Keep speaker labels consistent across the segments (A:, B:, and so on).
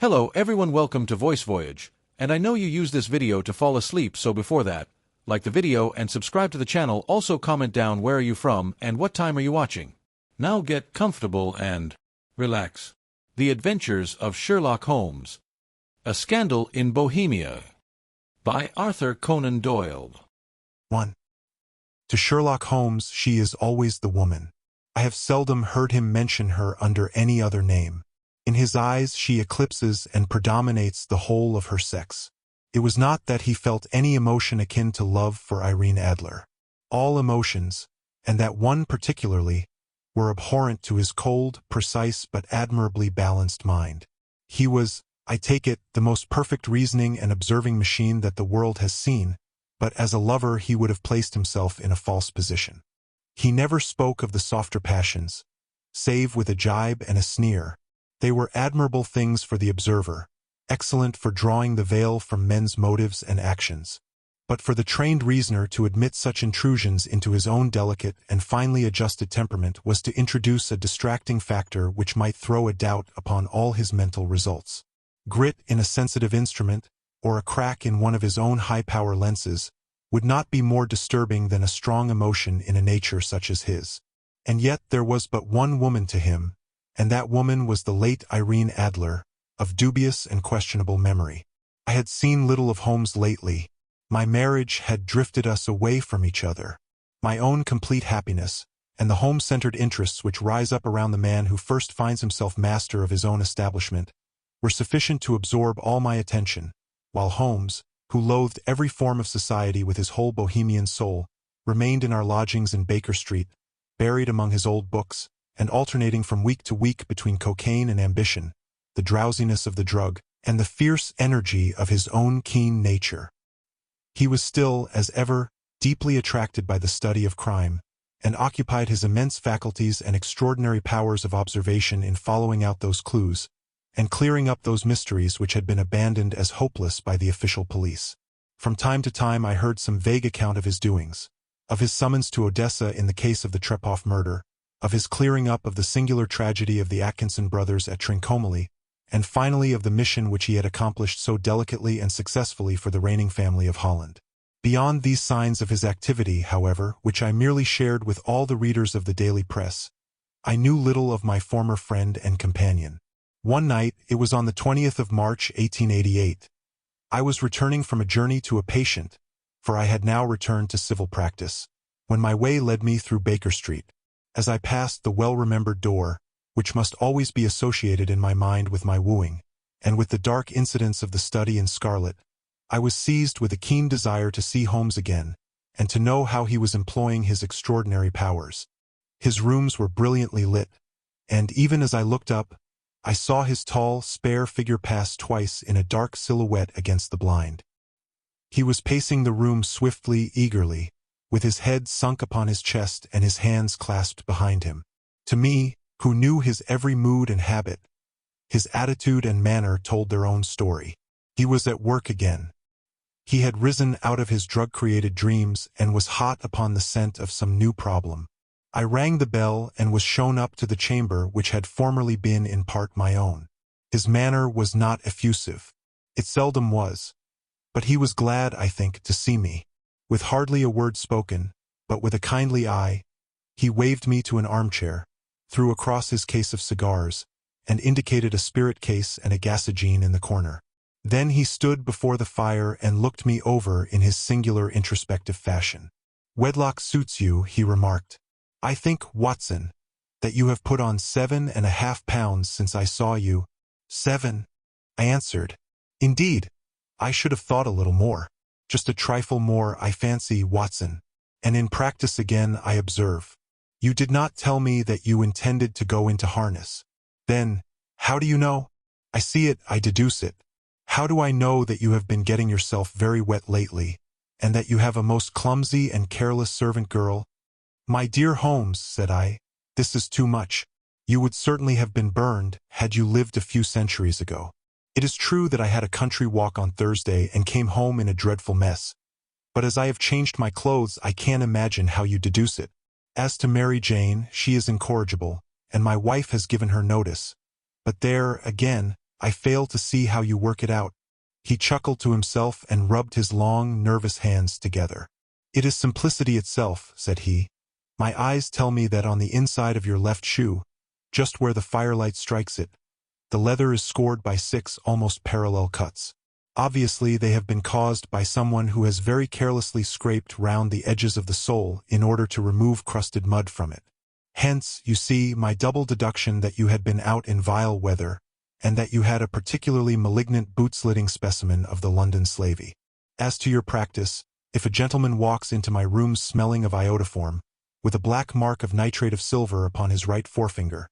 A: Hello everyone, welcome to Voyage, and I know you use this video to fall asleep, so before that, like the video and subscribe to the channel. Also comment down where are you from and what time are you watching. Now get comfortable and relax. The Adventures of Sherlock Holmes. A Scandal in Bohemia. By Arthur Conan Doyle.
B: 1. To Sherlock Holmes she is always the woman. I have seldom heard him mention her under any other name. In his eyes she eclipses and predominates the whole of her sex. It was not that he felt any emotion akin to love for Irene Adler. All emotions, and that one particularly, were abhorrent to his cold, precise but admirably balanced mind. He was, I take it, the most perfect reasoning and observing machine that the world has seen, but as a lover he would have placed himself in a false position. He never spoke of the softer passions, save with a jibe and a sneer. They were admirable things for the observer, excellent for drawing the veil from men's motives and actions. But for the trained reasoner to admit such intrusions into his own delicate and finely adjusted temperament was to introduce a distracting factor which might throw a doubt upon all his mental results. Grit in a sensitive instrument, or a crack in one of his own high-power lenses, would not be more disturbing than a strong emotion in a nature such as his. And yet there was but one woman to him, and that woman was the late Irene Adler, of dubious and questionable memory. I had seen little of Holmes lately. My marriage had drifted us away from each other. My own complete happiness, and the home-centered interests which rise up around the man who first finds himself master of his own establishment, were sufficient to absorb all my attention, while Holmes, who loathed every form of society with his whole Bohemian soul, remained in our lodgings in Baker Street, buried among his old books, and alternating from week to week between cocaine and ambition, the drowsiness of the drug, and the fierce energy of his own keen nature. He was still, as ever, deeply attracted by the study of crime, and occupied his immense faculties and extraordinary powers of observation in following out those clues, and clearing up those mysteries which had been abandoned as hopeless by the official police. From time to time I heard some vague account of his doings, of his summons to Odessa in the case of the Trepoff murder, of his clearing up of the singular tragedy of the Atkinson brothers at Trincomalee, and finally of the mission which he had accomplished so delicately and successfully for the reigning family of Holland. Beyond these signs of his activity, however, which I merely shared with all the readers of the daily press, I knew little of my former friend and companion. One night, it was on the 20th of March, 1888. I was returning from a journey to a patient, for I had now returned to civil practice, when my way led me through Baker Street. As I passed the well-remembered door, which must always be associated in my mind with my wooing, and with the dark incidents of the study in scarlet, I was seized with a keen desire to see Holmes again, and to know how he was employing his extraordinary powers. His rooms were brilliantly lit, and even as I looked up, I saw his tall, spare figure pass twice in a dark silhouette against the blind. He was pacing the room swiftly, eagerly, with his head sunk upon his chest and his hands clasped behind him. To me, who knew his every mood and habit, his attitude and manner told their own story. He was at work again. He had risen out of his drug-created dreams and was hot upon the scent of some new problem. I rang the bell and was shown up to the chamber which had formerly been in part my own. His manner was not effusive. It seldom was. But he was glad, I think, to see me. With hardly a word spoken, but with a kindly eye, he waved me to an armchair, threw across his case of cigars, and indicated a spirit case and a gasogene in the corner. Then he stood before the fire and looked me over in his singular introspective fashion. "Wedlock suits you," he remarked. "I think, Watson, that you have put on 7.5 pounds since I saw you." "7," I answered. "Indeed, I should have thought a little more. Just a trifle more, I fancy, Watson. And in practice again, I observe. You did not tell me that you intended to go into harness. Then, how do you know? I see it, I deduce it. How do I know that you have been getting yourself very wet lately, and that you have a most clumsy and careless servant girl?" "My dear Holmes," said I, "this is too much. You would certainly have been burned had you lived a few centuries ago. It is true that I had a country walk on Thursday and came home in a dreadful mess. But as I have changed my clothes, I can't imagine how you deduce it. As to Mary Jane, she is incorrigible, and my wife has given her notice. But there, again, I fail to see how you work it out." He chuckled to himself and rubbed his long, nervous hands together. "It is simplicity itself," said he. "My eyes tell me that on the inside of your left shoe, just where the firelight strikes it, the leather is scored by 6 almost parallel cuts. Obviously, they have been caused by someone who has very carelessly scraped round the edges of the sole in order to remove crusted mud from it. Hence, you see, my double deduction that you had been out in vile weather, and that you had a particularly malignant boot-slitting specimen of the London slavey. As to your practice, if a gentleman walks into my room smelling of iodoform, with a black mark of nitrate of silver upon his right forefinger,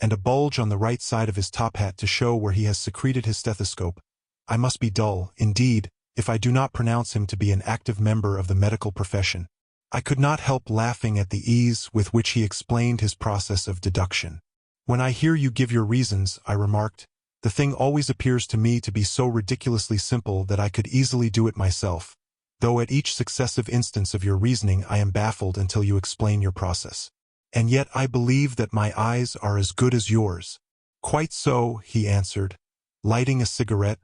B: and a bulge on the right side of his top hat to show where he has secreted his stethoscope, I must be dull, indeed, if I do not pronounce him to be an active member of the medical profession." I could not help laughing at the ease with which he explained his process of deduction. "When I hear you give your reasons," I remarked, "the thing always appears to me to be so ridiculously simple that I could easily do it myself, though at each successive instance of your reasoning I am baffled until you explain your process. And yet I believe that my eyes are as good as yours." "Quite so," he answered, lighting a cigarette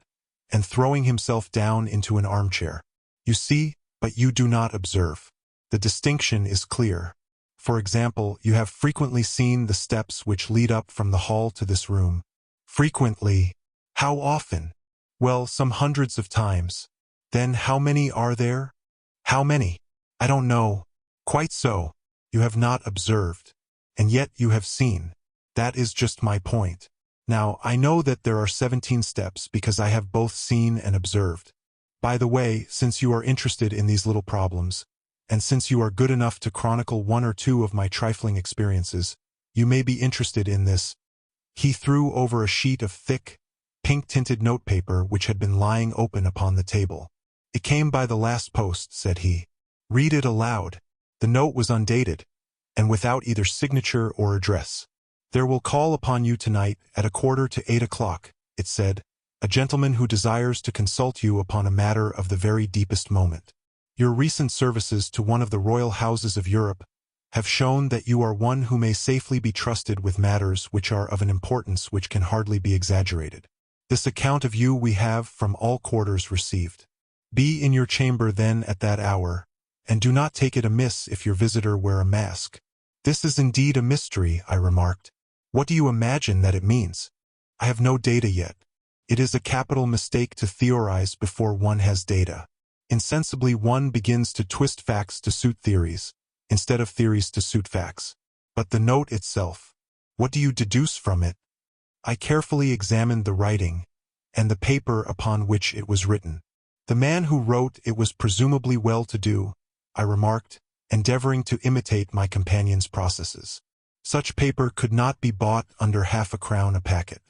B: and throwing himself down into an armchair. "You see, but you do not observe. The distinction is clear. For example, you have frequently seen the steps which lead up from the hall to this room." "Frequently." "How often?" "Well, some hundreds of times." "Then how many are there?" "How many?" "I don't know." "Quite so. You have not observed. And yet you have seen. That is just my point. Now, I know that there are 17 steps because I have both seen and observed. By the way, since you are interested in these little problems, and since you are good enough to chronicle 1 or 2 of my trifling experiences, you may be interested in this." He threw over a sheet of thick, pink-tinted notepaper which had been lying open upon the table. "It came by the last post," said he. "Read it aloud." The note was undated, and without either signature or address. "There will call upon you tonight at 7:45, it said, "a gentleman who desires to consult you upon a matter of the very deepest moment. Your recent services to one of the royal houses of Europe have shown that you are one who may safely be trusted with matters which are of an importance which can hardly be exaggerated. This account of you we have from all quarters received. Be in your chamber then at that hour, and do not take it amiss if your visitor wear a mask." "This is indeed a mystery," I remarked. "What do you imagine that it means?" "I have no data yet. It is a capital mistake to theorize before one has data. Insensibly one begins to twist facts to suit theories, instead of theories to suit facts. But the note itself, what do you deduce from it?" I carefully examined the writing, and the paper upon which it was written. "The man who wrote it was presumably well-to-do," I remarked, endeavoring to imitate my companion's processes. "Such paper could not be bought under half a crown a packet.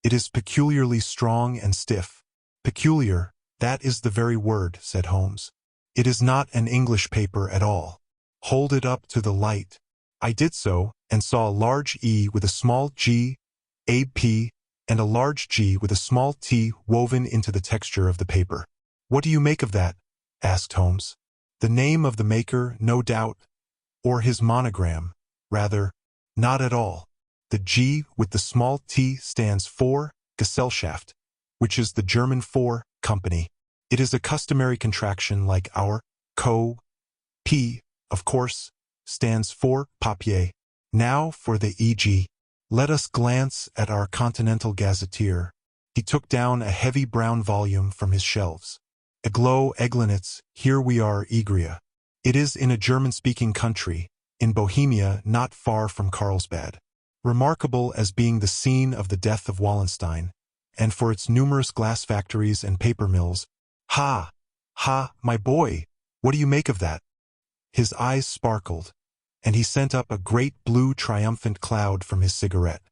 B: It is peculiarly strong and stiff." "Peculiar, that is the very word," said Holmes. "It is not an English paper at all. Hold it up to the light." I did so, and saw a large E with a small g, a P, and a large G with a small t woven into the texture of the paper. "What do you make of that?" asked Holmes. "The name of the maker, no doubt, or his monogram, rather." "Not at all. The G with the small t stands for Gesellschaft, which is the German for company. It is a customary contraction like our co. P, of course, stands for papier. Now for the e.g. Let us glance at our Continental Gazetteer." He took down a heavy brown volume from his shelves. "Aglo Eglinitz, here we are Egria. It is in a German-speaking country, in Bohemia not far from Carlsbad. Remarkable as being the scene of the death of Wallenstein, and for its numerous glass factories and paper mills." "Ha! Ha, my boy, what do you make of that?" His eyes sparkled, and he sent up a great blue triumphant cloud from his cigarette.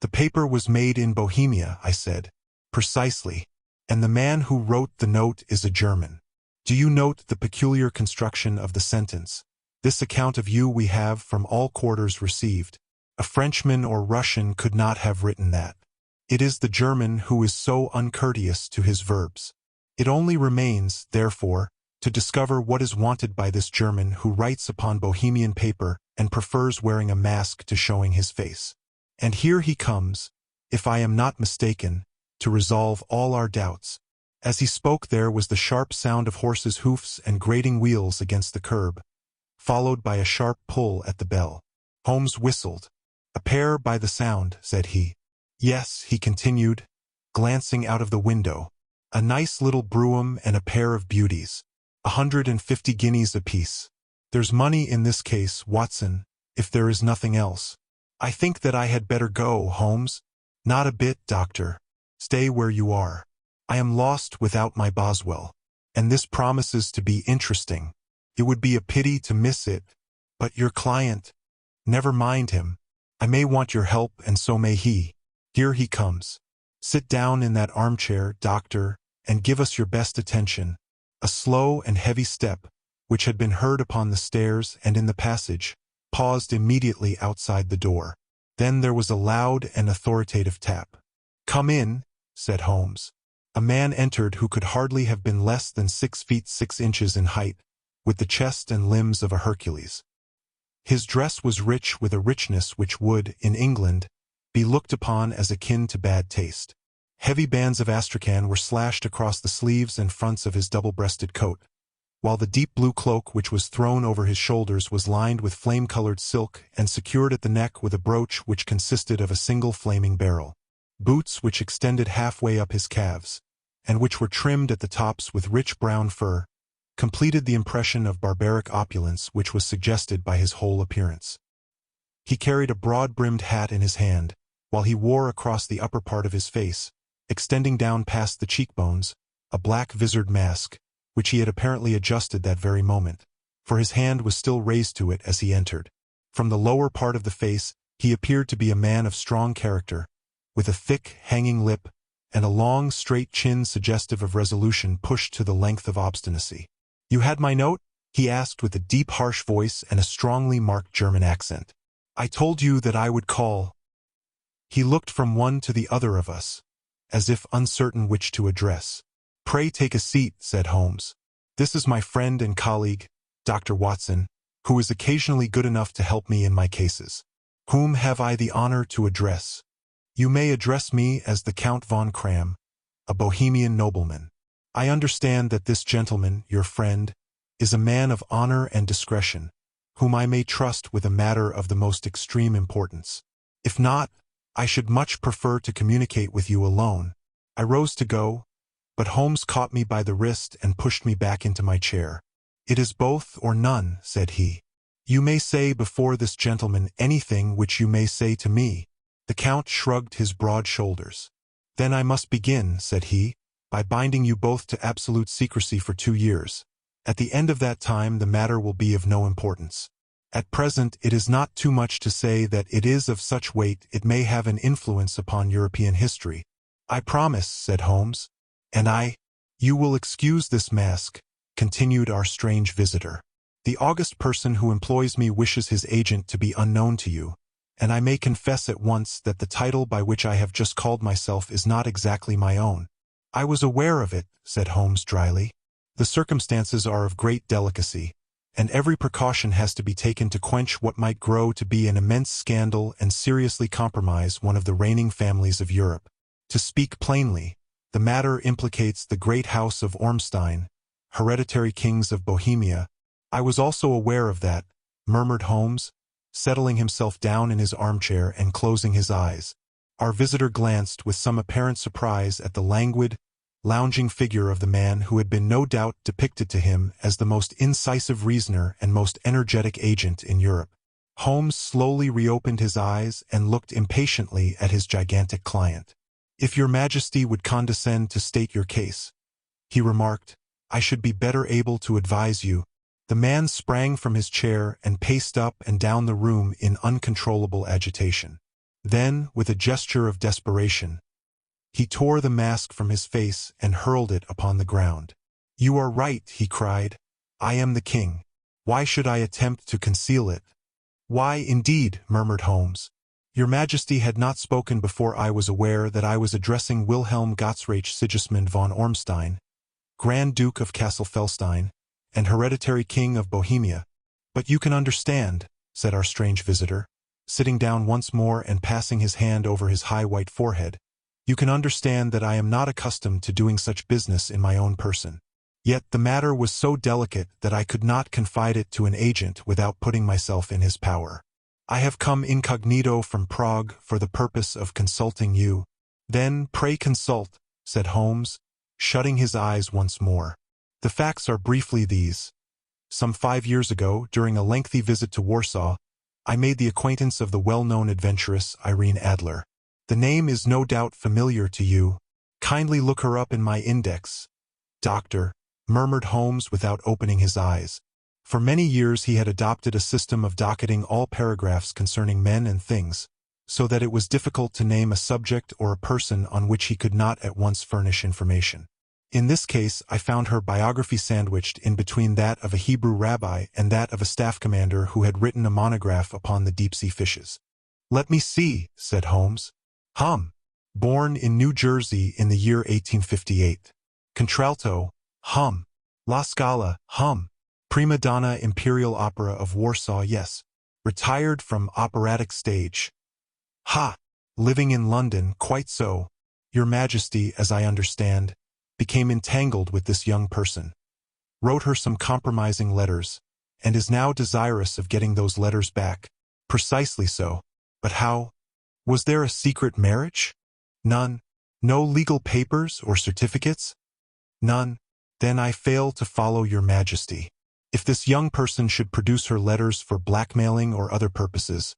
B: "The paper was made in Bohemia," I said. "Precisely. And the man who wrote the note is a German. Do you note the peculiar construction of the sentence? This account of you we have from all quarters received. A Frenchman or Russian could not have written that. It is the German who is so uncourteous to his verbs. It only remains, therefore, to discover what is wanted by this German who writes upon Bohemian paper and prefers wearing a mask to showing his face. And here he comes, if I am not mistaken, to resolve all our doubts. As he spoke, there was the sharp sound of horses' hoofs and grating wheels against the curb, followed by a sharp pull at the bell. Holmes whistled. "A pair by the sound," said he. "Yes," he continued, glancing out of the window. "A nice little brougham and a pair of beauties. 150 guineas apiece. There's money in this case, Watson, if there is nothing else. I think that I had better go, Holmes." "Not a bit, Doctor. Stay where you are. I am lost without my Boswell, and this promises to be interesting. It would be a pity to miss it. But your client—" "Never mind him. I may want your help, and so may he. Here he comes. Sit down in that armchair, Doctor, and give us your best attention." A slow and heavy step, which had been heard upon the stairs and in the passage, paused immediately outside the door. Then there was a loud and authoritative tap. "Come in," said Holmes. A man entered who could hardly have been less than 6 feet 6 inches in height, with the chest and limbs of a Hercules. His dress was rich with a richness which would, in England, be looked upon as akin to bad taste. Heavy bands of astrakhan were slashed across the sleeves and fronts of his double-breasted coat, while the deep blue cloak which was thrown over his shoulders was lined with flame-colored silk and secured at the neck with a brooch which consisted of a single flaming barrel. Boots which extended halfway up his calves, and which were trimmed at the tops with rich brown fur, completed the impression of barbaric opulence which was suggested by his whole appearance. He carried a broad-brimmed hat in his hand, while he wore across the upper part of his face, extending down past the cheekbones, a black visored mask, which he had apparently adjusted that very moment, for his hand was still raised to it as he entered. From the lower part of the face, he appeared to be a man of strong character, with a thick, hanging lip, and a long, straight chin suggestive of resolution pushed to the length of obstinacy. "You had my note?" he asked with a deep, harsh voice and a strongly marked German accent. "I told you that I would call." He looked from one to the other of us, as if uncertain which to address. "Pray take a seat," said Holmes. "This is my friend and colleague, Dr. Watson, who is occasionally good enough to help me in my cases. Whom have I the honor to address?" "You may address me as the Count von Kram, a Bohemian nobleman. I understand that this gentleman, your friend, is a man of honor and discretion, whom I may trust with a matter of the most extreme importance. If not, I should much prefer to communicate with you alone." I rose to go, but Holmes caught me by the wrist and pushed me back into my chair. "It is both or none," said he. "You may say before this gentleman anything which you may say to me." The Count shrugged his broad shoulders. "Then I must begin," said he, "by binding you both to absolute secrecy for 2 years. At the end of that time the matter will be of no importance. At present it is not too much to say that it is of such weight it may have an influence upon European history." "I promise," said Holmes. "And you will excuse this mask," continued our strange visitor. "The august person who employs me wishes his agent to be unknown to you, and I may confess at once that the title by which I have just called myself is not exactly my own." "I was aware of it," said Holmes dryly. "The circumstances are of great delicacy, and every precaution has to be taken to quench what might grow to be an immense scandal and seriously compromise one of the reigning families of Europe. To speak plainly, the matter implicates the great house of Ormstein, hereditary kings of Bohemia." "I was also aware of that," murmured Holmes, settling himself down in his armchair and closing his eyes. Our visitor glanced with some apparent surprise at the languid, lounging figure of the man who had been no doubt depicted to him as the most incisive reasoner and most energetic agent in Europe. Holmes slowly reopened his eyes and looked impatiently at his gigantic client. "If your Majesty would condescend to state your case," he remarked, "I should be better able to advise you." The man sprang from his chair and paced up and down the room in uncontrollable agitation. Then, with a gesture of desperation, he tore the mask from his face and hurled it upon the ground. "You are right," he cried. "I am the king. Why should I attempt to conceal it?" "Why, indeed," murmured Holmes. "Your Majesty had not spoken before I was aware that I was addressing Wilhelm Gottsreich Sigismund von Ormstein, Grand Duke of Cassel-Felstein, and hereditary King of Bohemia. But you can understand," said our strange visitor, sitting down once more and passing his hand over his high white forehead, You can understand that I am not accustomed to doing such business in my own person. Yet the matter was so delicate that I could not confide it to an agent without putting myself in his power. I have come incognito from Prague for the purpose of consulting you. Then pray consult, said Holmes, shutting his eyes once more. The facts are briefly these. Some 5 years ago, during a lengthy visit to Warsaw, I made the acquaintance of the well-known adventuress Irene Adler. The name is no doubt familiar to you. Kindly look her up in my index. Doctor, murmured Holmes without opening his eyes. For many years he had adopted a system of docketing all paragraphs concerning men and things, so that it was difficult to name a subject or a person on which he could not at once furnish information. In this case, I found her biography sandwiched in between that of a Hebrew rabbi and that of a staff commander who had written a monograph upon the deep-sea fishes. Let me see, said Holmes. Born in New Jersey in the year 1858. Contralto, La Scala, Prima donna Imperial Opera of Warsaw, yes. Retired from operatic stage. Living in London, quite so. Your Majesty, as I understand, became entangled with this young person. Wrote her some compromising letters, and is now desirous of getting those letters back. Precisely so. But how? Was there a secret marriage? None. No legal papers or certificates? None. Then I fail to follow your Majesty. If this young person should produce her letters for blackmailing or other purposes,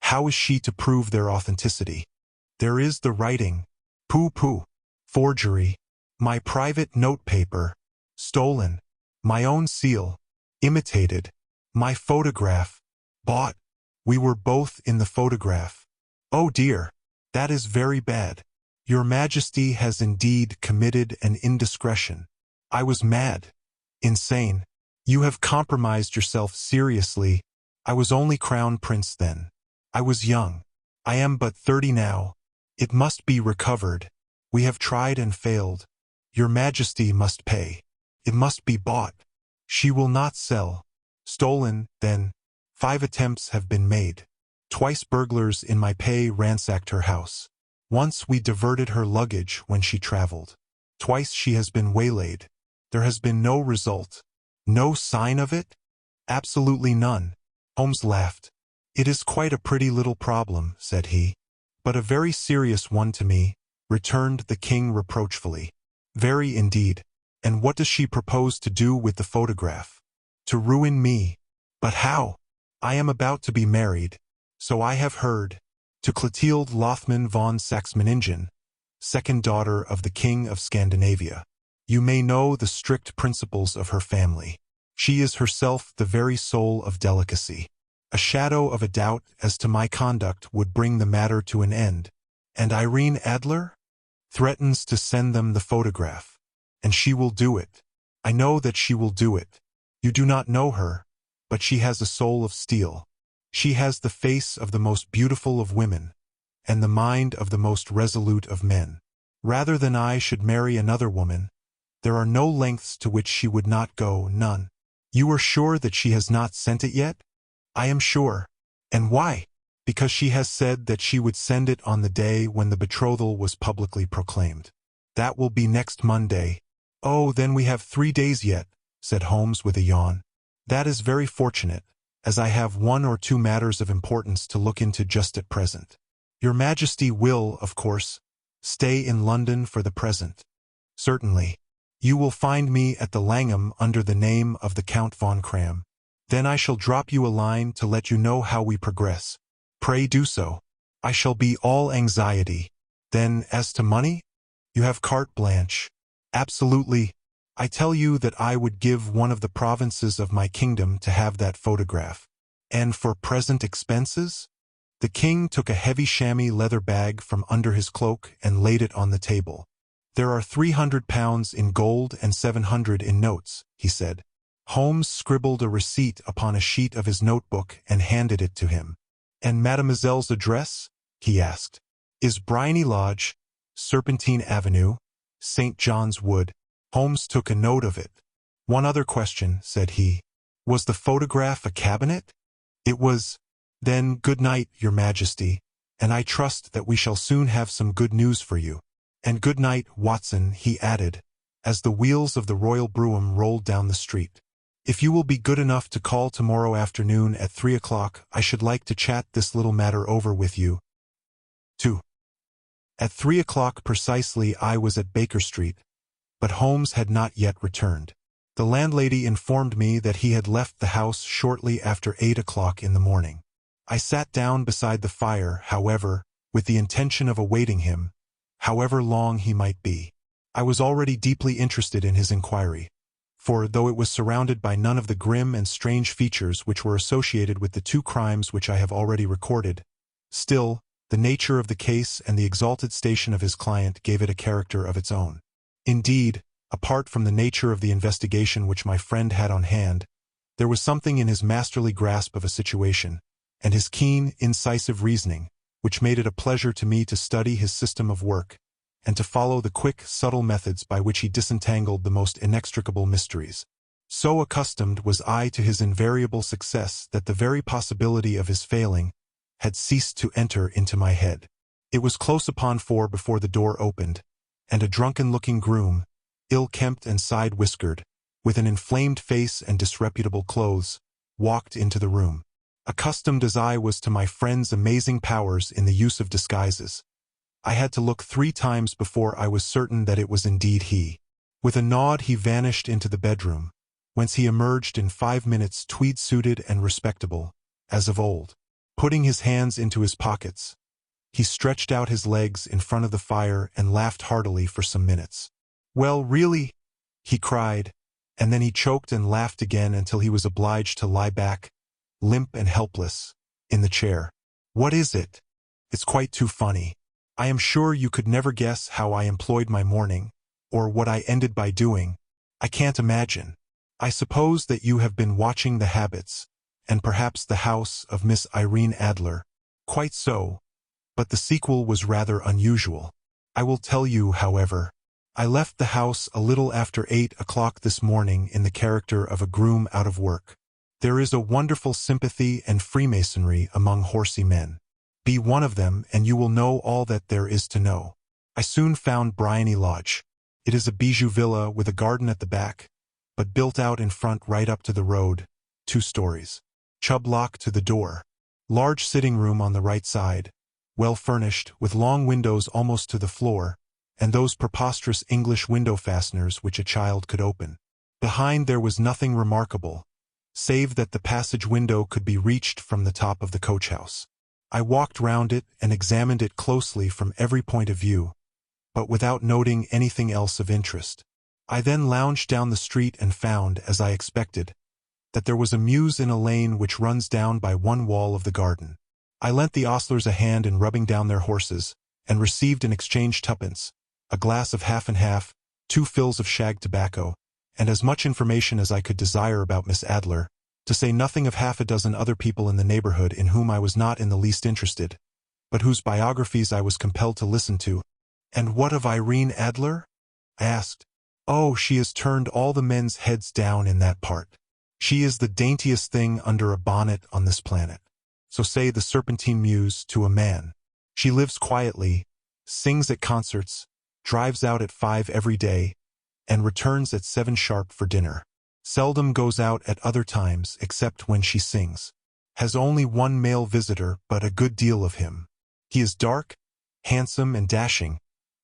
B: how is she to prove their authenticity? There is the writing. Pooh. Forgery. My private notepaper. Stolen. My own seal. Imitated. My photograph. Bought. We were both in the photograph. Oh dear. That is very bad. Your Majesty has indeed committed an indiscretion. I was mad. Insane. You have compromised yourself seriously. I was only Crown Prince then. I was young. I am but 30 now. It must be recovered. We have tried and failed. Your Majesty must pay. It must be bought. She will not sell. Stolen, then. 5 attempts have been made. Twice burglars in my pay ransacked her house. Once we diverted her luggage when she traveled. Twice she has been waylaid. There has been no result. No sign of it? Absolutely none. Holmes laughed. It is quite a pretty little problem, said he. But a very serious one to me, returned the king reproachfully. Very indeed. And what does she propose to do with the photograph? To ruin me. But how? I am about to be married, so I have heard, to Clotilde Lothman von Saxe-Meiningen, second daughter of the King of Scandinavia. You may know the strict principles of her family. She is herself the very soul of delicacy. A shadow of a doubt as to my conduct would bring the matter to an end. And Irene Adler? Threatens to send them the photograph. And she will do it. I know that she will do it. You do not know her, but she has a soul of steel. She has the face of the most beautiful of women, and the mind of the most resolute of men. Rather than I should marry another woman, there are no lengths to which she would not go, none. You are sure that she has not sent it yet? I am sure. And why? Because she has said that she would send it on the day when the betrothal was publicly proclaimed. That will be next Monday. Oh, then we have 3 days yet, said Holmes with a yawn. That is very fortunate, as I have 1 or 2 matters of importance to look into just at present. Your Majesty will, of course, stay in London for the present. Certainly. You will find me at the Langham under the name of the Count von Cram. Then I shall drop you a line to let you know how we progress. Pray do so. I shall be all anxiety. Then, as to money? You have carte blanche. Absolutely. I tell you that I would give one of the provinces of my kingdom to have that photograph. And for present expenses? The king took a heavy chamois leather bag from under his cloak and laid it on the table. There are £300 in gold and 700 in notes, he said. Holmes scribbled a receipt upon a sheet of his notebook and handed it to him. And mademoiselle's address? He asked. Is Bryony Lodge, Serpentine Avenue, St. John's Wood. Holmes took a note of it. One other question, said he. Was the photograph a cabinet? It was. Then good night, Your Majesty. and I trust that we shall soon have some good news for you. And good night, Watson, he added, as the wheels of the royal brougham rolled down the street. If you will be good enough to call tomorrow afternoon at 3 o'clock, I should like to chat this little matter over with you. 2. At 3 o'clock precisely I was at Baker Street, but Holmes had not yet returned. The landlady informed me that he had left the house shortly after 8 o'clock in the morning. I sat down beside the fire, however, with the intention of awaiting him, however long he might be. I was already deeply interested in his inquiry, for though it was surrounded by none of the grim and strange features which were associated with the two crimes which I have already recorded, still, the nature of the case and the exalted station of his client gave it a character of its own. Indeed, apart from the nature of the investigation which my friend had on hand, there was something in his masterly grasp of a situation, and his keen, incisive reasoning, which made it a pleasure to me to study his system of work, and to follow the quick, subtle methods by which he disentangled the most inextricable mysteries. So accustomed was I to his invariable success that the very possibility of his failing had ceased to enter into my head. It was close upon 4 before the door opened, and a drunken-looking groom, ill-kempt and side-whiskered, with an inflamed face and disreputable clothes, walked into the room. Accustomed as I was to my friend's amazing powers in the use of disguises, I had to look 3 times before I was certain that it was indeed he. With a nod he vanished into the bedroom, whence he emerged in 5 minutes tweed-suited and respectable, as of old. Putting his hands into his pockets, he stretched out his legs in front of the fire and laughed heartily for some minutes. "Well, really?" he cried, and then he choked and laughed again until he was obliged to lie back, limp and helpless, in the chair. "What is it? It's quite too funny. I am sure you could never guess how I employed my morning, or what I ended by doing. I can't imagine. I suppose that you have been watching the habits, and perhaps the house of Miss Irene Adler. Quite so, but the sequel was rather unusual. I will tell you, however. I left the house a little after 8 o'clock this morning in the character of a groom out of work. There is a wonderful sympathy and freemasonry among horsey men. Be one of them and you will know all that there is to know. I soon found Briony Lodge. It is a bijou villa with a garden at the back, but built out in front right up to the road, 2 stories. Chubb lock to the door. Large sitting room on the right side, well furnished, with long windows almost to the floor, and those preposterous English window fasteners which a child could open. Behind there was nothing remarkable, save that the passage window could be reached from the top of the coach-house. I walked round it and examined it closely from every point of view, but without noting anything else of interest. I then lounged down the street and found, as I expected, that there was a mews in a lane which runs down by one wall of the garden. I lent the ostlers a hand in rubbing down their horses, and received in exchange 2d, a glass of half and half, 2 fills of shag tobacco, and as much information as I could desire about Miss Adler, to say nothing of half a dozen other people in the neighborhood in whom I was not in the least interested, but whose biographies I was compelled to listen to. "And what of Irene Adler?" I asked. "Oh, she has turned all the men's heads down in that part. She is the daintiest thing under a bonnet on this planet. So say the Serpentine Mews to a man. She lives quietly, sings at concerts, drives out at 5 every day, and returns at 7 sharp for dinner. Seldom goes out at other times except when she sings. Has only 1 male visitor, but a good deal of him. He is dark, handsome, and dashing,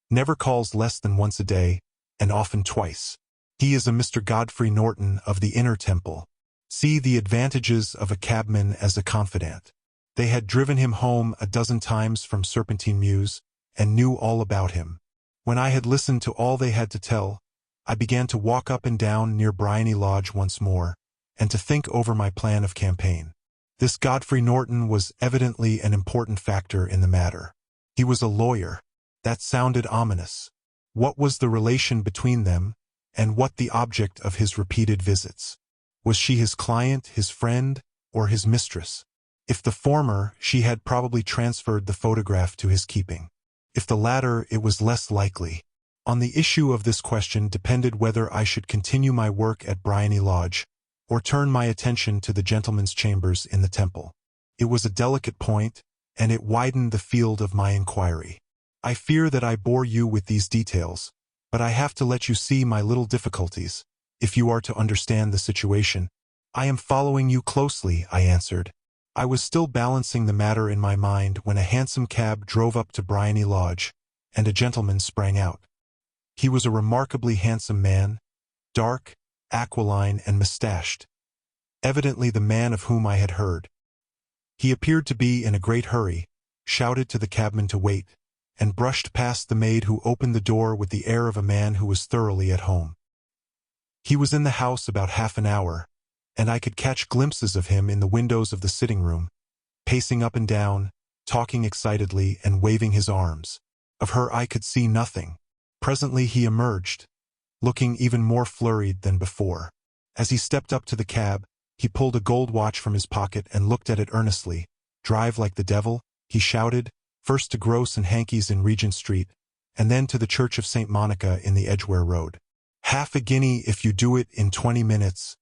B: never calls less than once a day, and often twice. He is a Mr. Godfrey Norton of the Inner Temple. See the advantages of a cabman as a confidant. They had driven him home a dozen times from Serpentine Mews, and knew all about him. When I had listened to all they had to tell, I began to walk up and down near Briony Lodge once more, and to think over my plan of campaign. This Godfrey Norton was evidently an important factor in the matter. He was a lawyer. That sounded ominous. What was the relation between them, and what the object of his repeated visits? Was she his client, his friend, or his mistress? If the former, she had probably transferred the photograph to his keeping. If the latter, it was less likely. On the issue of this question depended whether I should continue my work at Briony Lodge, or turn my attention to the gentlemen's chambers in the Temple. It was a delicate point, and it widened the field of my inquiry. I fear that I bore you with these details, but I have to let you see my little difficulties, if you are to understand the situation. I am following you closely, I answered. I was still balancing the matter in my mind when a handsome cab drove up to Bryony Lodge, and a gentleman sprang out. He was a remarkably handsome man, dark, aquiline, and mustached, evidently the man of whom I had heard. He appeared to be in a great hurry, shouted to the cabman to wait, and brushed past the maid who opened the door with the air of a man who was thoroughly at home. He was in the house about half an hour, and I could catch glimpses of him in the windows of the sitting room, pacing up and down, talking excitedly and waving his arms. Of her I could see nothing. Presently he emerged, looking even more flurried than before. As he stepped up to the cab, he pulled a gold watch from his pocket and looked at it earnestly. "Drive like the devil," he shouted, first to Gross and Hankey's in Regent Street, and then to the Church of St. Monica in the Edgware Road. "Half a guinea if you do it in 20 minutes.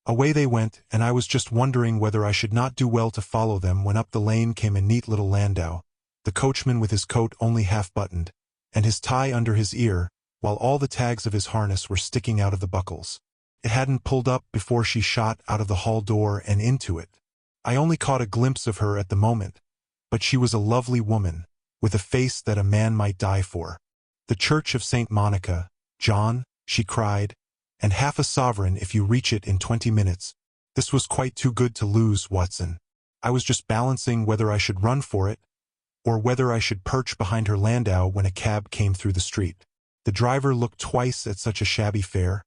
B: Away they went, and I was just wondering whether I should not do well to follow them when up the lane came a neat little landau, the coachman with his coat only half buttoned, and his tie under his ear, while all the tags of his harness were sticking out of the buckles. It hadn't pulled up before she shot out of the hall door and into it. I only caught a glimpse of her at the moment, but she was a lovely woman, with a face that a man might die for. "The Church of St. Monica, John," she cried, "and half a sovereign if you reach it in 20 minutes. This was quite too good to lose, Watson. I was just balancing whether I should run for it, or whether I should perch behind her landau when a cab came through the street. The driver looked twice at such a shabby fare,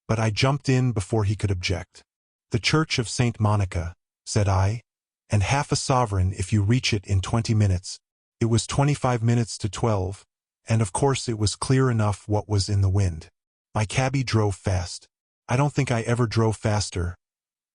B: but I jumped in before he could object. "The Church of St. Monica," said I, "and half a sovereign if you reach it in 20 minutes. It was 25 minutes to 12, and of course it was clear enough what was in the wind. My cabby drove fast. I don't think I ever drove faster,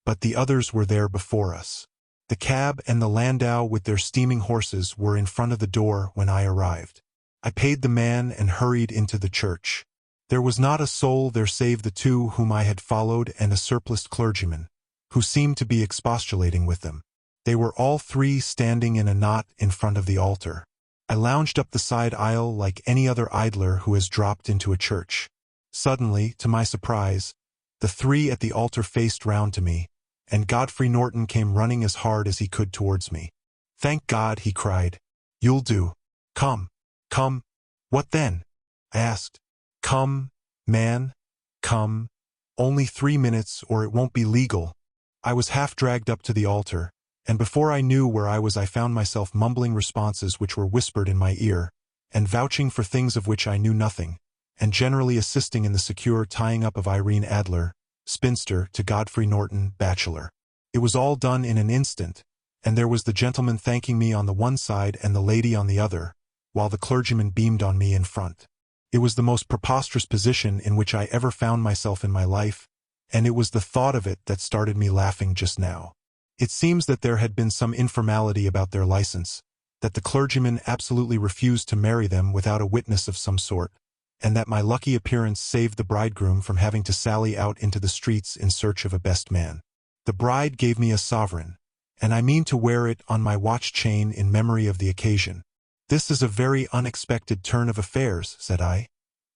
B: but the others were there before us. The cab and the landau with their steaming horses were in front of the door when I arrived. I paid the man and hurried into the church. There was not a soul there save the two whom I had followed and a surpliced clergyman, who seemed to be expostulating with them. They were all three standing in a knot in front of the altar. I lounged up the side aisle like any other idler who has dropped into a church. Suddenly, to my surprise, the three at the altar faced round to me, and Godfrey Norton came running as hard as he could towards me. "Thank God," he cried. "You'll do. Come, come." "What then?" I asked. "Come, man, come. Only 3 minutes or it won't be legal." I was half dragged up to the altar, and before I knew where I was I found myself mumbling responses which were whispered in my ear, and vouching for things of which I knew nothing, and generally assisting in the secure tying up of Irene Adler, spinster, to Godfrey Norton, bachelor. It was all done in an instant, and there was the gentleman thanking me on the one side and the lady on the other, while the clergyman beamed on me in front. It was the most preposterous position in which I ever found myself in my life, and it was the thought of it that started me laughing just now. It seems that there had been some informality about their license, that the clergyman absolutely refused to marry them without a witness of some sort, and that my lucky appearance saved the bridegroom from having to sally out into the streets in search of a best man. The bride gave me a sovereign, and I mean to wear it on my watch chain in memory of the occasion. "This is a very unexpected turn of affairs," said I.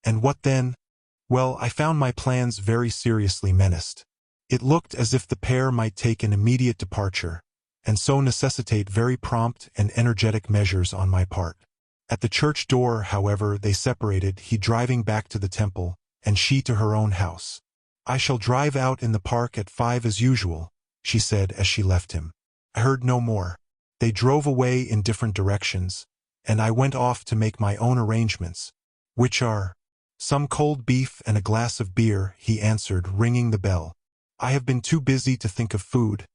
B: "And what then?" "Well, I found my plans very seriously menaced. It looked as if the pair might take an immediate departure, and so necessitate very prompt and energetic measures on my part. At the church door, however, they separated, he driving back to the temple, and she to her own house. "I shall drive out in the park at 5 as usual," she said as she left him. I heard no more. They drove away in different directions, and I went off to make my own arrangements, which are some cold beef and a glass of beer, he answered, ringing the bell. "I have been too busy to think of food,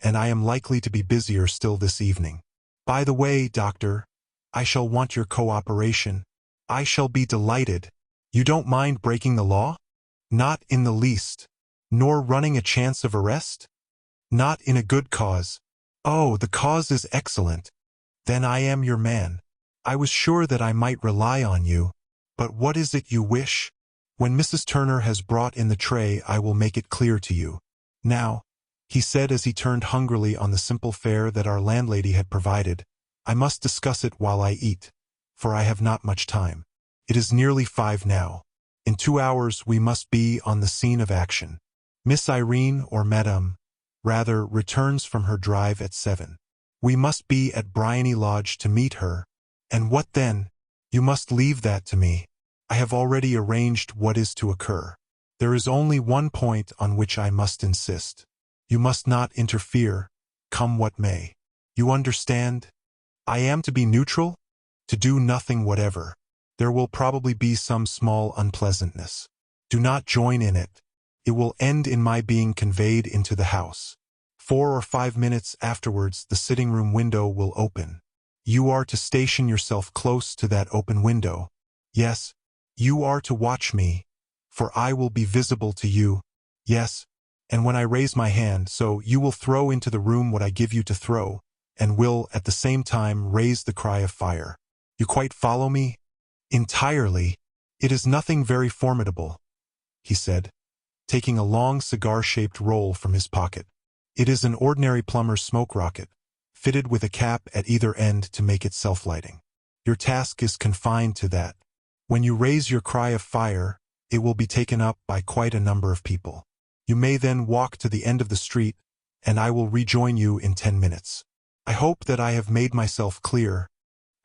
B: and I am likely to be busier still this evening. By the way, Doctor, I shall want your cooperation." "I shall be delighted. You don't mind breaking the law?" "Not in the least." "Nor running a chance of arrest?" "Not in a good cause." "Oh, the cause is excellent. Then I am your man. I was sure that I might rely on you. But what is it you wish? When Mrs. Turner has brought in the tray I will make it clear to you. Now," he said as he turned hungrily on the simple fare that our landlady had provided, I must discuss it while I eat, for I have not much time. It is nearly 5 now. In 2 hours we must be on the scene of action. Miss Irene, or Madame, rather, returns from her drive at 7. We must be at Bryony Lodge to meet her. And what then? You must leave that to me. I have already arranged what is to occur. There is only one point on which I must insist. You must not interfere, come what may. You understand? I am to be neutral? To do nothing whatever. There will probably be some small unpleasantness. Do not join in it. It will end in my being conveyed into the house. 4 or 5 minutes afterwards the sitting-room window will open. You are to station yourself close to that open window. Yes, you are to watch me, for I will be visible to you. Yes, and when I raise my hand, so you will throw into the room what I give you to throw, and will, at the same time, raise the cry of fire. You quite follow me? Entirely. It is nothing very formidable, he said, taking a long cigar-shaped roll from his pocket. It is an ordinary plumber's smoke rocket, fitted with a cap at either end to make it self-lighting. Your task is confined to that. When you raise your cry of fire, it will be taken up by quite a number of people. You may then walk to the end of the street, and I will rejoin you in 10 minutes. I hope that I have made myself clear.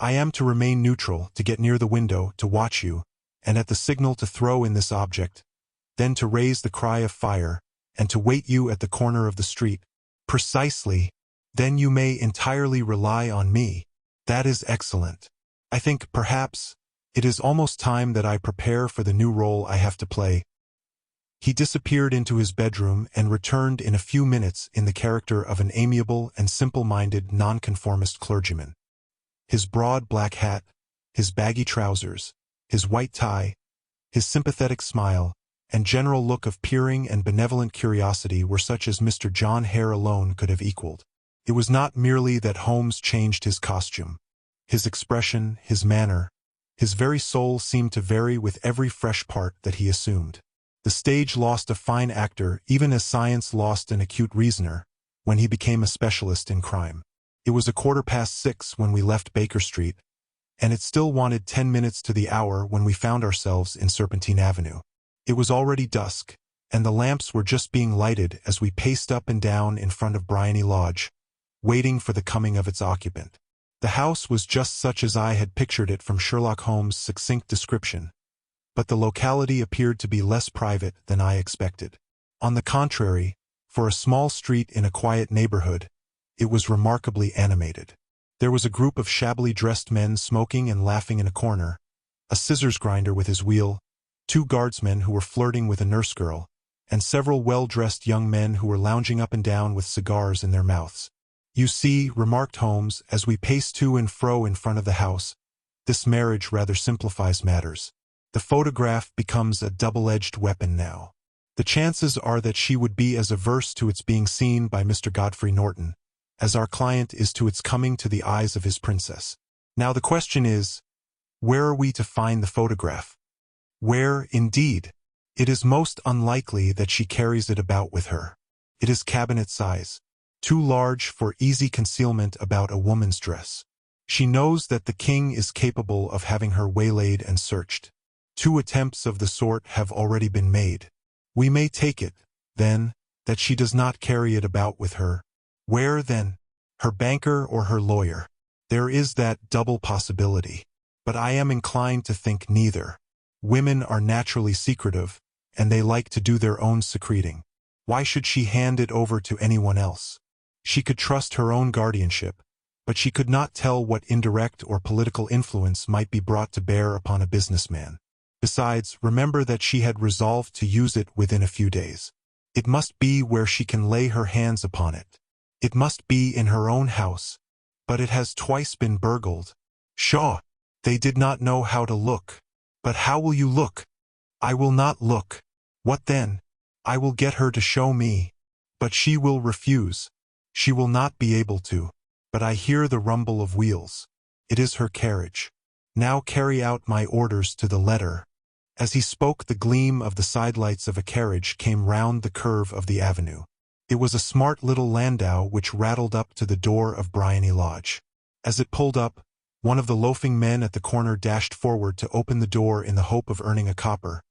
B: I am to remain neutral, to get near the window, to watch you, and at the signal to throw in this object, then to raise the cry of fire, and to wait you at the corner of the street. Precisely. Then you may entirely rely on me. That is excellent. I think, perhaps, it is almost time that I prepare for the new role I have to play. He disappeared into his bedroom and returned in a few minutes in the character of an amiable and simple-minded nonconformist clergyman. His broad black hat, his baggy trousers, his white tie, his sympathetic smile, and general look of peering and benevolent curiosity were such as Mr. John Hare alone could have equaled. It was not merely that Holmes changed his costume. His expression, his manner, his very soul seemed to vary with every fresh part that he assumed. The stage lost a fine actor even as science lost an acute reasoner when he became a specialist in crime. It was 6:15 when we left Baker Street, and it still wanted 10 minutes to the hour when we found ourselves in Serpentine Avenue. It was already dusk, and the lamps were just being lighted as we paced up and down in front of Bryony Lodge, waiting for the coming of its occupant. The house was just such as I had pictured it from Sherlock Holmes' succinct description, but the locality appeared to be less private than I expected. On the contrary, for a small street in a quiet neighborhood, it was remarkably animated. There was a group of shabbily dressed men smoking and laughing in a corner, a scissors grinder with his wheel, 2 guardsmen who were flirting with a nurse girl, and several well-dressed young men who were lounging up and down with cigars in their mouths. You see, remarked Holmes, as we paced to and fro in front of the house, this marriage rather simplifies matters. The photograph becomes a double-edged weapon now. The chances are that she would be as averse to its being seen by Mr. Godfrey Norton as our client is to its coming to the eyes of his princess. Now the question is, where are we to find the photograph? Where, indeed? It is most unlikely that she carries it about with her. It is cabinet size, too large for easy concealment about a woman's dress. She knows that the king is capable of having her waylaid and searched. 2 attempts of the sort have already been made. We may take it, then, that she does not carry it about with her. Where, then? Her banker or her lawyer? There is that double possibility. But I am inclined to think neither. Women are naturally secretive, and they like to do their own secreting. Why should she hand it over to anyone else? She could trust her own guardianship, but she could not tell what indirect or political influence might be brought to bear upon a businessman. Besides, remember that she had resolved to use it within a few days. It must be where she can lay her hands upon it. It must be in her own house, but it has twice been burgled. Pshaw! They did not know how to look. But how will you look? I will not look. What then? I will get her to show me. But she will refuse. She will not be able to. But I hear the rumble of wheels. It is her carriage. Now carry out my orders to the letter. As he spoke, the gleam of the sidelights of a carriage came round the curve of the avenue. It was a smart little landau which rattled up to the door of Bryony Lodge. As it pulled up, one of the loafing men at the corner dashed forward to open the door in the hope of earning a copper,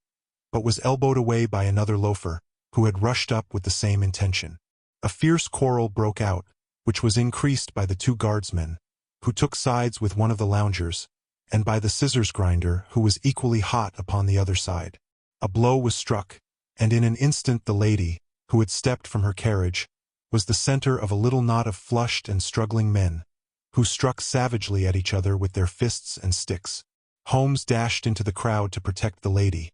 B: but was elbowed away by another loafer, who had rushed up with the same intention. A fierce quarrel broke out, which was increased by the two guardsmen, who took sides with one of the loungers, and by the scissors grinder, who was equally hot upon the other side. A blow was struck, and in an instant the lady, who had stepped from her carriage, was the center of a little knot of flushed and struggling men, who struck savagely at each other with their fists and sticks. Holmes dashed into the crowd to protect the lady.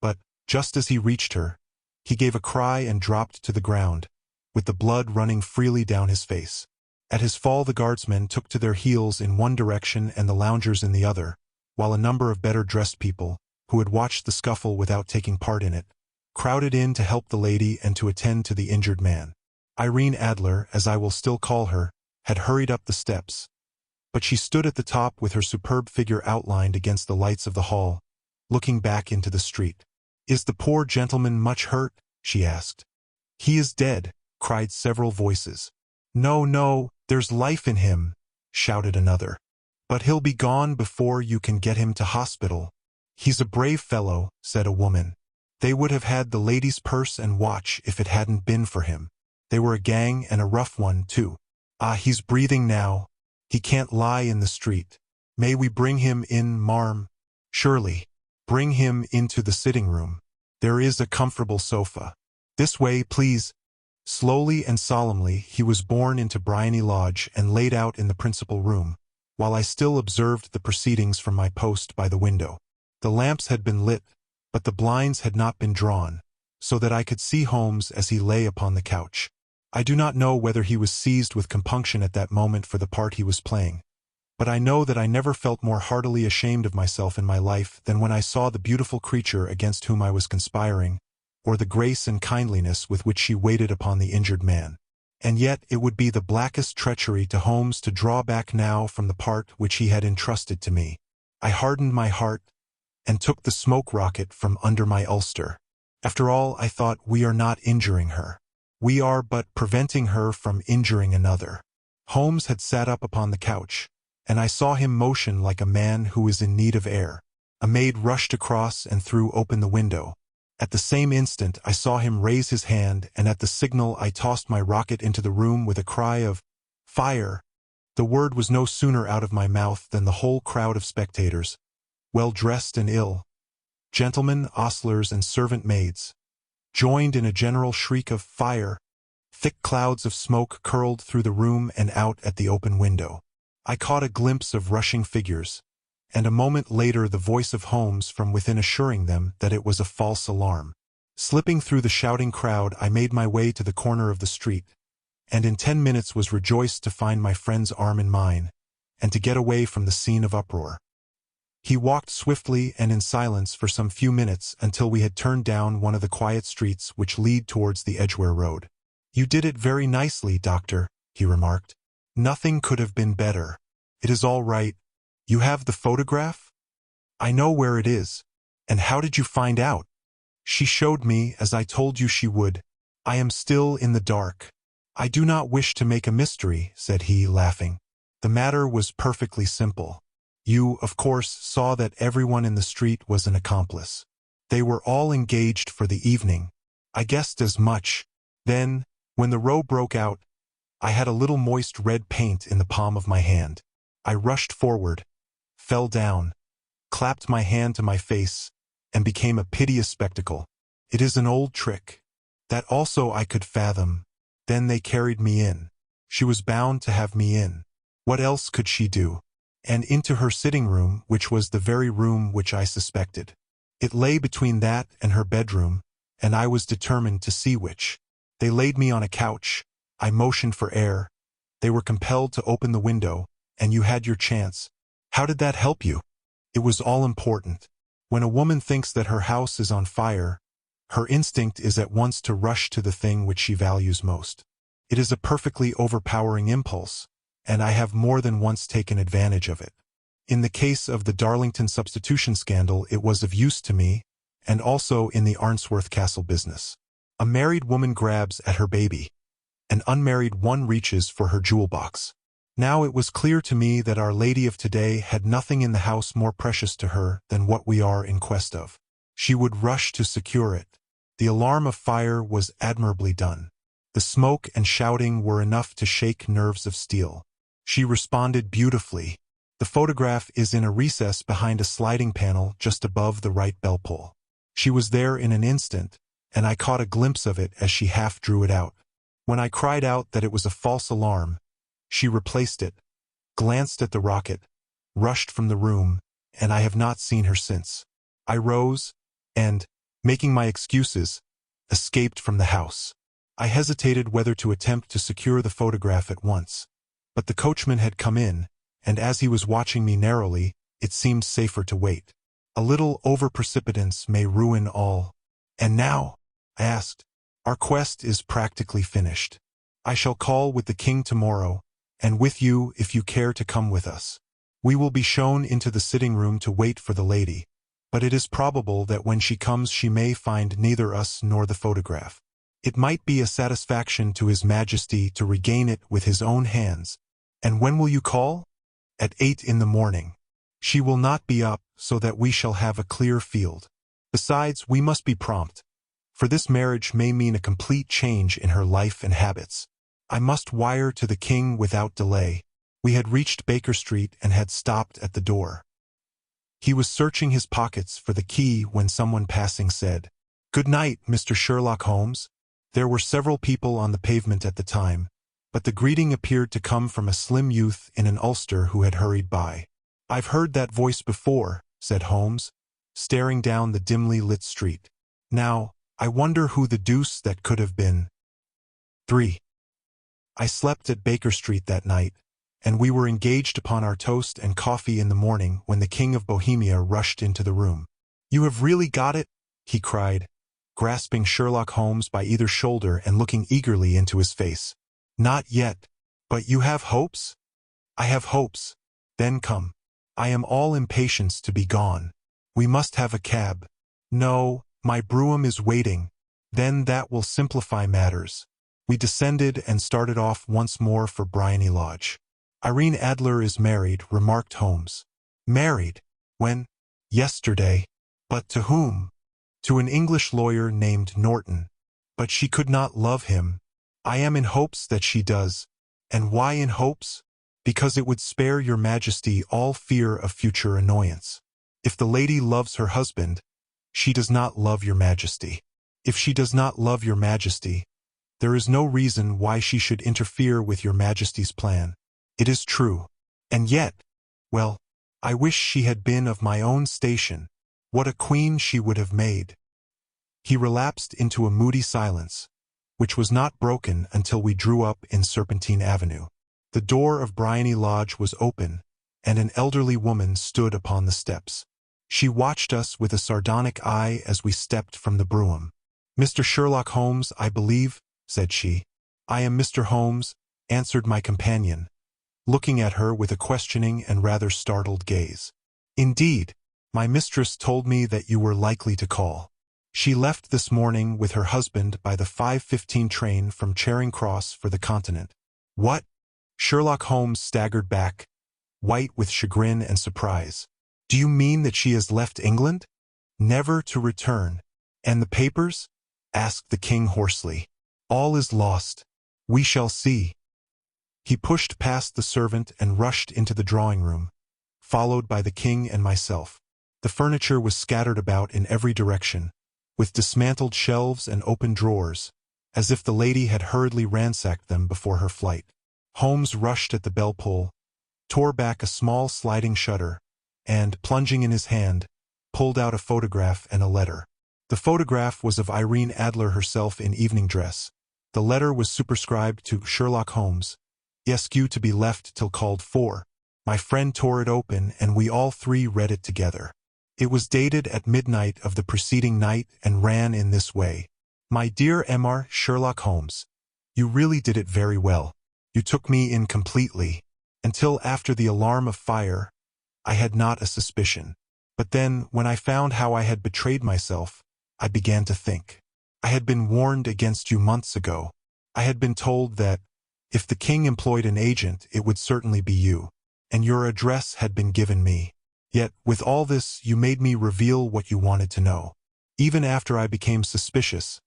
B: But, just as he reached her, he gave a cry and dropped to the ground, with the blood running freely down his face. At his fall the guardsmen took to their heels in one direction and the loungers in the other, while a number of better-dressed people, who had watched the scuffle without taking part in it, crowded in to help the lady and to attend to the injured man. Irene Adler, as I will still call her, had hurried up the steps, but she stood at the top with her superb figure outlined against the lights of the hall, looking back into the street. "Is the poor gentleman much hurt?" she asked. "He is dead," cried several voices. "No, no, there's life in him," shouted another. "But he'll be gone before you can get him to hospital." "He's a brave fellow," said a woman. "They would have had the lady's purse and watch if it hadn't been for him. They were a gang and a rough one, too. Ah, he's breathing now. He can't lie in the street. May we bring him in, marm?" "Surely. Bring him into the sitting room. There is a comfortable sofa. This way, please." Slowly and solemnly he was borne into Briony Lodge and laid out in the principal room, while I still observed the proceedings from my post by the window. The lamps had been lit, but the blinds had not been drawn, so that I could see Holmes as he lay upon the couch. I do not know whether he was seized with compunction at that moment for the part he was playing, but I know that I never felt more heartily ashamed of myself in my life than when I saw the beautiful creature against whom I was conspiring, or the grace and kindliness with which she waited upon the injured man. And yet it would be the blackest treachery to Holmes to draw back now from the part which he had entrusted to me. I hardened my heart, and took the smoke rocket from under my ulster. After all, I thought, we are not injuring her. We are but preventing her from injuring another. Holmes had sat up upon the couch, and I saw him motion like a man who is in need of air. A maid rushed across and threw open the window. At the same instant I saw him raise his hand, and at the signal I tossed my rocket into the room with a cry of "Fire!" The word was no sooner out of my mouth than the whole crowd of spectators, well-dressed and ill, gentlemen, ostlers, and servant maids, joined in a general shriek of "Fire!" Thick clouds of smoke curled through the room and out at the open window. I caught a glimpse of rushing figures, and a moment later the voice of Holmes from within assuring them that it was a false alarm. Slipping through the shouting crowd, I made my way to the corner of the street, and in 10 minutes was rejoiced to find my friend's arm in mine, and to get away from the scene of uproar. He walked swiftly and in silence for some few minutes until we had turned down one of the quiet streets which lead towards the Edgware Road. "You did it very nicely, Doctor," he remarked. "Nothing could have been better. It is all right. You have the photograph?" "I know where it is." "And how did you find out?" "She showed me, as I told you she would. I am still in the dark." "I do not wish to make a mystery," said he, laughing. "The matter was perfectly simple. You, of course, saw that everyone in the street was an accomplice. They were all engaged for the evening. I guessed as much. Then, when the row broke out, I had a little moist red paint in the palm of my hand. I rushed forward, fell down, clapped my hand to my face, and became a piteous spectacle. It is an old trick. That also I could fathom. Then they carried me in. She was bound to have me in. What else could she do? And into her sitting room, which was the very room which I suspected. It lay between that and her bedroom, and I was determined to see which. They laid me on a couch. I motioned for air. They were compelled to open the window, and you had your chance. How did that help you? It was all important. When a woman thinks that her house is on fire, her instinct is at once to rush to the thing which she values most. It is a perfectly overpowering impulse, and I have more than once taken advantage of it. In the case of the Darlington substitution scandal it was of use to me, and also in the Arnsworth Castle business. A married woman grabs at her baby. An unmarried one reaches for her jewel box. Now it was clear to me that Our Lady of today had nothing in the house more precious to her than what we are in quest of. She would rush to secure it. The alarm of fire was admirably done. The smoke and shouting were enough to shake nerves of steel. She responded beautifully. The photograph is in a recess behind a sliding panel just above the right bell pull. She was there in an instant, and I caught a glimpse of it as she half drew it out. When I cried out that it was a false alarm, she replaced it, glanced at the rocket, rushed from the room, and I have not seen her since. I rose, and, making my excuses, escaped from the house. I hesitated whether to attempt to secure the photograph at once, but the coachman had come in, and as he was watching me narrowly, it seemed safer to wait. A little over-precipitance may ruin all. And now, I asked, our quest is practically finished. I shall call with the king tomorrow, and with you if you care to come with us. We will be shown into the sitting room to wait for the lady, but it is probable that when she comes she may find neither us nor the photograph. It might be a satisfaction to His Majesty to regain it with his own hands. And when will you call? At 8 in the morning. She will not be up, so that we shall have a clear field. Besides, we must be prompt, for this marriage may mean a complete change in her life and habits. I must wire to the king without delay. We had reached Baker Street and had stopped at the door. He was searching his pockets for the key when someone passing said, "Good night, Mr. Sherlock Holmes." There were several people on the pavement at the time, but the greeting appeared to come from a slim youth in an ulster who had hurried by. "I've heard that voice before," said Holmes, staring down the dimly lit street. "Now, I wonder who the deuce that could have been." 3. I slept at Baker Street that night, and we were engaged upon our toast and coffee in the morning when the King of Bohemia rushed into the room. "You have really got it?" he cried, grasping Sherlock Holmes by either shoulder and looking eagerly into his face. "Not yet. But you have hopes?" "I have hopes." "Then come. I am all impatience to be gone. We must have a cab." "No, my brougham is waiting." "Then that will simplify matters." We descended and started off once more for Briony Lodge. "Irene Adler is married," remarked Holmes. "Married? When?" "Yesterday." "But to whom?" "To an English lawyer named Norton." "But she could not love him." "I am in hopes that she does." "And why in hopes?" "Because it would spare your Majesty all fear of future annoyance. If the lady loves her husband, she does not love your Majesty. If she does not love your Majesty, there is no reason why she should interfere with your Majesty's plan. It is true. And yet, well, I wish she had been of my own station. What a queen she would have made." He relapsed into a moody silence, which was not broken until we drew up in Serpentine Avenue. The door of Briony Lodge was open, and an elderly woman stood upon the steps. She watched us with a sardonic eye as we stepped from the brougham. "Mr. Sherlock Holmes, I believe," said she. "I am Mr. Holmes," answered my companion, looking at her with a questioning and rather startled gaze. "Indeed, my mistress told me that you were likely to call. She left this morning with her husband by the 5:15 train from Charing Cross for the Continent." "What?" Sherlock Holmes staggered back, white with chagrin and surprise. "Do you mean that she has left England?" "Never to return." "And the papers?" asked the king hoarsely. "All is lost. We shall see." He pushed past the servant and rushed into the drawing-room, followed by the king and myself. The furniture was scattered about in every direction, with dismantled shelves and open drawers, as if the lady had hurriedly ransacked them before her flight. Holmes rushed at the bell-pull, tore back a small sliding shutter, and, plunging in his hand, pulled out a photograph and a letter. The photograph was of Irene Adler herself in evening dress. The letter was superscribed to Sherlock Holmes, "Esq to be left till called for." My friend tore it open, and we all three read it together. It was dated at midnight of the preceding night and ran in this way: "My dear Mr. Sherlock Holmes, you really did it very well. You took me in completely. Until after the alarm of fire, I had not a suspicion. But then, when I found how I had betrayed myself, I began to think. I had been warned against you months ago. I had been told that, If the king employed an agent, it would certainly be you. And your address had been given me. Yet, with all this, you made me reveal what you wanted to know. Even after I became suspicious,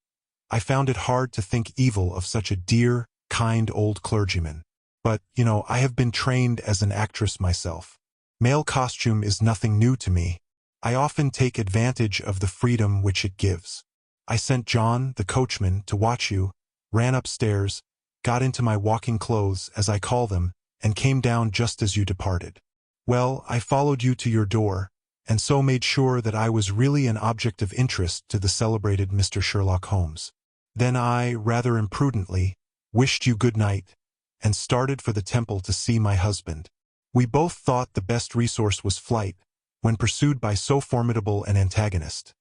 B: I found it hard to think evil of such a dear, kind old clergyman. But, I have been trained as an actress myself. Male costume is nothing new to me. I often take advantage of the freedom which it gives. I sent John, the coachman, to watch you, ran upstairs, got into my walking clothes, as I call them, and came down just as you departed. Well, I followed you to your door, and so made sure that I was really an object of interest to the celebrated Mr. Sherlock Holmes. Then I, rather imprudently, wished you good night, and started for the temple to see my husband. We both thought the best resource was flight, when pursued by so formidable an antagonist.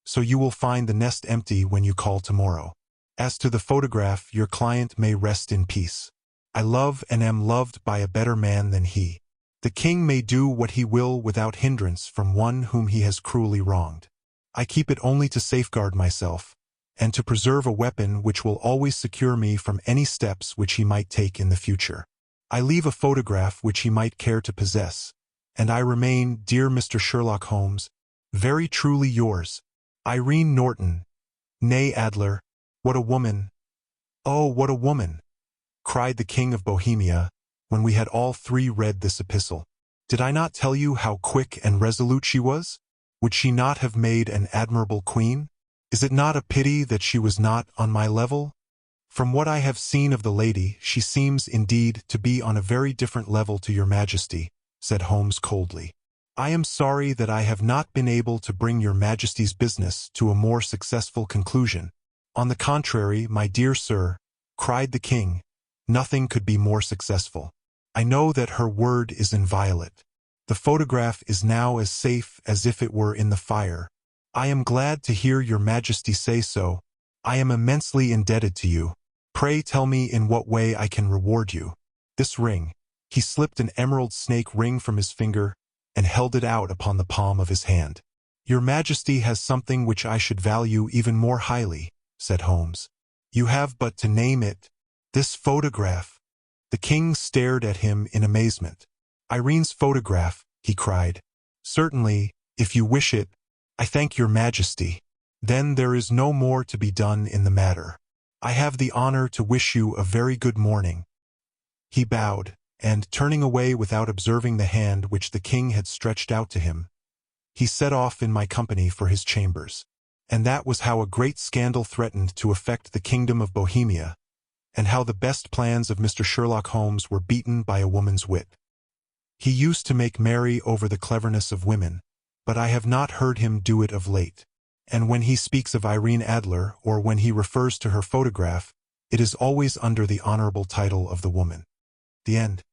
B: So you will find the nest empty when you call tomorrow. As to the photograph, your client may rest in peace. I love and am loved by a better man than he. The king may do what he will without hindrance from one whom he has cruelly wronged. I keep it only to safeguard myself, and to preserve a weapon which will always secure me from any steps which he might take in the future. I leave a photograph which he might care to possess, and I remain, dear Mr. Sherlock Holmes, very truly yours, Irene Norton, née Adler. What a woman! Oh, what a woman! Cried the King of Bohemia, when we had all three read this epistle. Did I not tell you how quick and resolute she was? Would she not have made an admirable queen? Is it not a pity that she was not on my level? From what I have seen of the lady, she seems indeed to be on a very different level to your majesty, said Holmes coldly. I am sorry that I have not been able to bring your majesty's business to a more successful conclusion. On the contrary, my dear sir, cried the king, nothing could be more successful. I know that her word is inviolate. The photograph is now as safe as if it were in the fire. I am glad to hear your majesty say so. I am immensely indebted to you. Pray tell me in what way I can reward you. This ring. He slipped an emerald snake ring from his finger and held it out upon the palm of his hand. Your majesty has something which I should value even more highly, said Holmes. You have but to name it. This photograph. The king stared at him in amazement. Irene's photograph, he cried. Certainly, if you wish it, I thank your majesty. Then there is no more to be done in the matter. I have the honor to wish you a very good morning. He bowed, and, turning away without observing the hand which the king had stretched out to him, he set off in my company for his chambers. And that was how a great scandal threatened to affect the kingdom of Bohemia, and how the best plans of Mr. Sherlock Holmes were beaten by a woman's wit. He used to make merry over the cleverness of women, but I have not heard him do it of late. And when he speaks of Irene Adler, or when he refers to her photograph, it is always under the honorable title of the woman. The end.